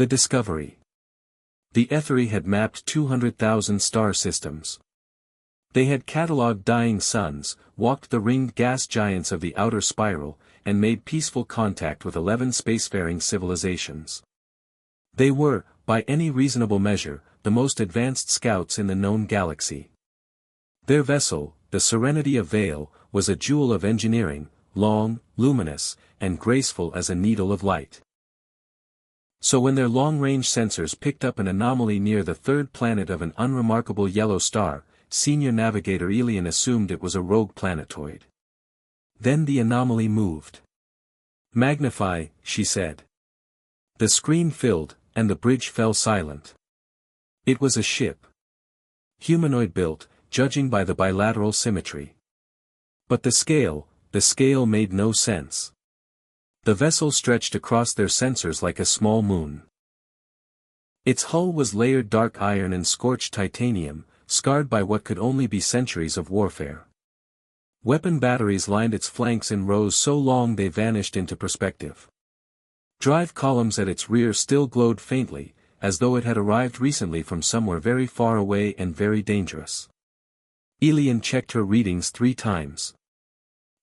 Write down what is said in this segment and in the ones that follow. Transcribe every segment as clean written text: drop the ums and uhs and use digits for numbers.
The discovery. The Etheri had mapped 200,000 star systems. They had catalogued dying suns, walked the ringed gas giants of the outer spiral, and made peaceful contact with 11 spacefaring civilizations. They were, by any reasonable measure, the most advanced scouts in the known galaxy. Their vessel, the Serenity of Vale, was a jewel of engineering, long, luminous, and graceful as a needle of light. So when their long-range sensors picked up an anomaly near the third planet of an unremarkable yellow star, Senior Navigator Elian assumed it was a rogue planetoid. Then the anomaly moved. "Magnify," she said. The screen filled, and the bridge fell silent. It was a ship. Humanoid built, judging by the bilateral symmetry. But the scale made no sense. The vessel stretched across their sensors like a small moon. Its hull was layered dark iron and scorched titanium, scarred by what could only be centuries of warfare. Weapon batteries lined its flanks in rows so long they vanished into perspective. Drive columns at its rear still glowed faintly, as though it had arrived recently from somewhere very far away and very dangerous. Elian checked her readings 3 times.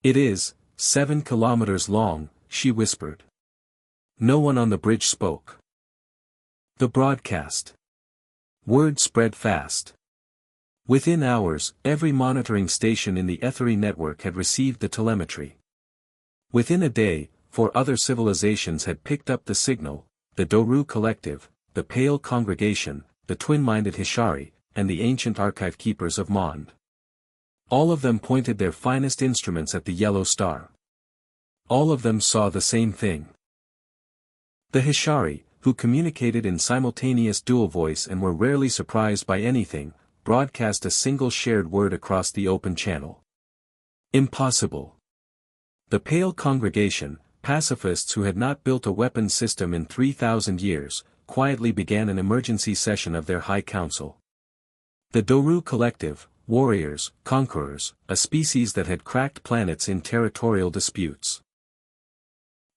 "It is 7 kilometers long," she whispered. No one on the bridge spoke. The broadcast. Word spread fast. Within hours, every monitoring station in the Etheri network had received the telemetry. Within a day, 4 other civilizations had picked up the signal: the Doru Collective, the Pale Congregation, the twin-minded Hishari, and the ancient archive keepers of Mond. All of them pointed their finest instruments at the yellow star. All of them saw the same thing. The Hishari, who communicated in simultaneous dual voice and were rarely surprised by anything, broadcast a single shared word across the open channel. "Impossible." The Pale Congregation, pacifists who had not built a weapons system in 3,000 years, quietly began an emergency session of their High Council. The Doru Collective, warriors, conquerors, a species that had cracked planets in territorial disputes,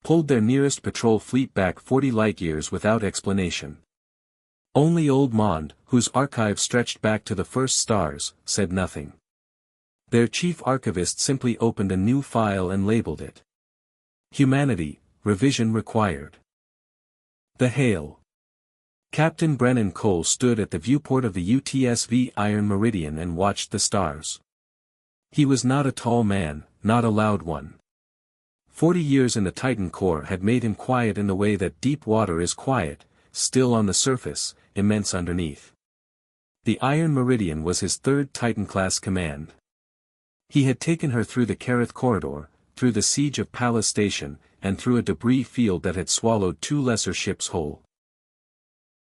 pulled their nearest patrol fleet back 40 light-years without explanation. Only Old Mond, whose archive stretched back to the first stars, said nothing. Their chief archivist simply opened a new file and labeled it: "Humanity, revision required." The Hail. Captain Brennan Cole stood at the viewport of the UTSV Iron Meridian and watched the stars. He was not a tall man, not a loud one. 40 years in the Titan Corps had made him quiet in the way that deep water is quiet, still on the surface, immense underneath. The Iron Meridian was his 3rd Titan-class command. He had taken her through the Kareth Corridor, through the siege of Palace Station, and through a debris field that had swallowed 2 lesser ships whole.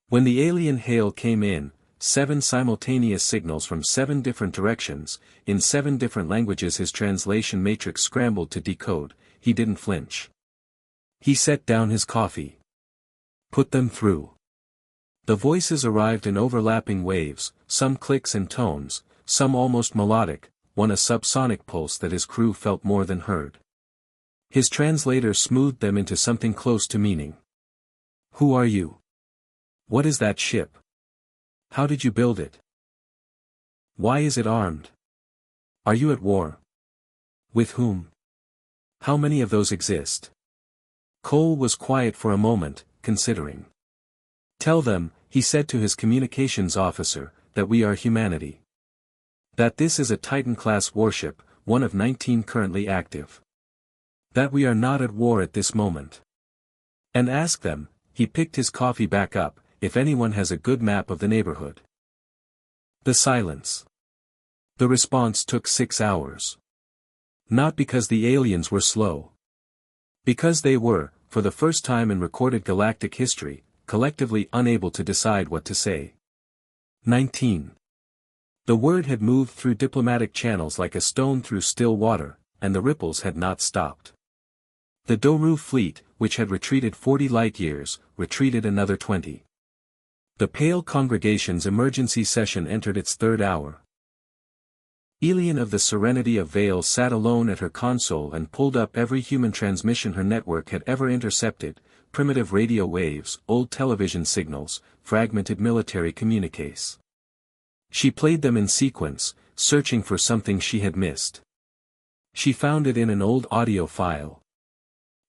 When the alien hail came in, 7 simultaneous signals from 7 different directions, in 7 different languages his translation matrix scrambled to decode, he didn't flinch. He set down his coffee. "Put them through." The voices arrived in overlapping waves, some clicks and tones, some almost melodic, one a subsonic pulse that his crew felt more than heard. His translator smoothed them into something close to meaning. "Who are you? What is that ship? How did you build it? Why is it armed? Are you at war? With whom? How many of those exist?" Cole was quiet for a moment, considering. "Tell them," he said to his communications officer, "that we are humanity. That this is a Titan-class warship, one of 19 currently active. That we are not at war at this moment. And ask them," he picked his coffee back up, "if anyone has a good map of the neighborhood." The silence. The response took 6 hours. Not because the aliens were slow. Because they were, for the first time in recorded galactic history, collectively unable to decide what to say. 19. The word had moved through diplomatic channels like a stone through still water, and the ripples had not stopped. The Doru fleet, which had retreated 40 light-years, retreated another 20. The Pale Congregation's emergency session entered its 3rd hour. Elian of the Serenity of Vale sat alone at her console and pulled up every human transmission her network had ever intercepted, primitive radio waves, old television signals, fragmented military communiques. She played them in sequence, searching for something she had missed. She found it in an old audio file.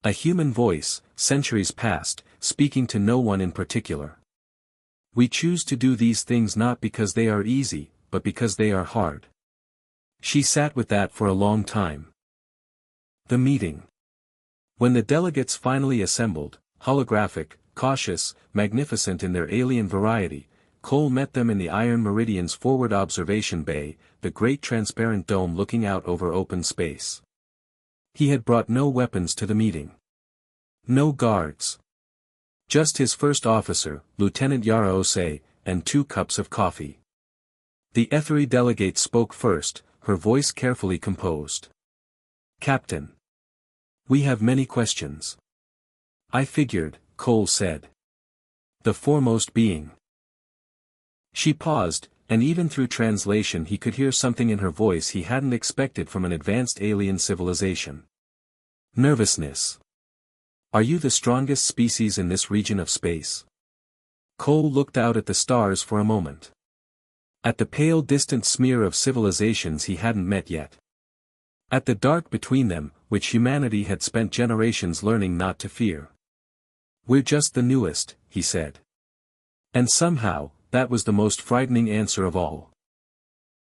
A human voice, centuries past, speaking to no one in particular. We choose to do these things not because they are easy, but because they are hard. She sat with that for a long time. The meeting. When the delegates finally assembled, holographic, cautious, magnificent in their alien variety, Cole met them in the Iron Meridian's forward observation bay, the great transparent dome looking out over open space. He had brought no weapons to the meeting. No guards. Just his first officer, Lieutenant Yara Osei, and 2 cups of coffee. The ethery delegate spoke first, her voice carefully composed. "Captain. We have many questions." "I figured," Cole said. "The foremost being." She paused, and even through translation he could hear something in her voice he hadn't expected from an advanced alien civilization. Nervousness. "Are you the strongest species in this region of space?" Cole looked out at the stars for a moment. At the pale distant smear of civilizations he hadn't met yet. At the dark between them, which humanity had spent generations learning not to fear. "We're just the newest," he said. And somehow, that was the most frightening answer of all.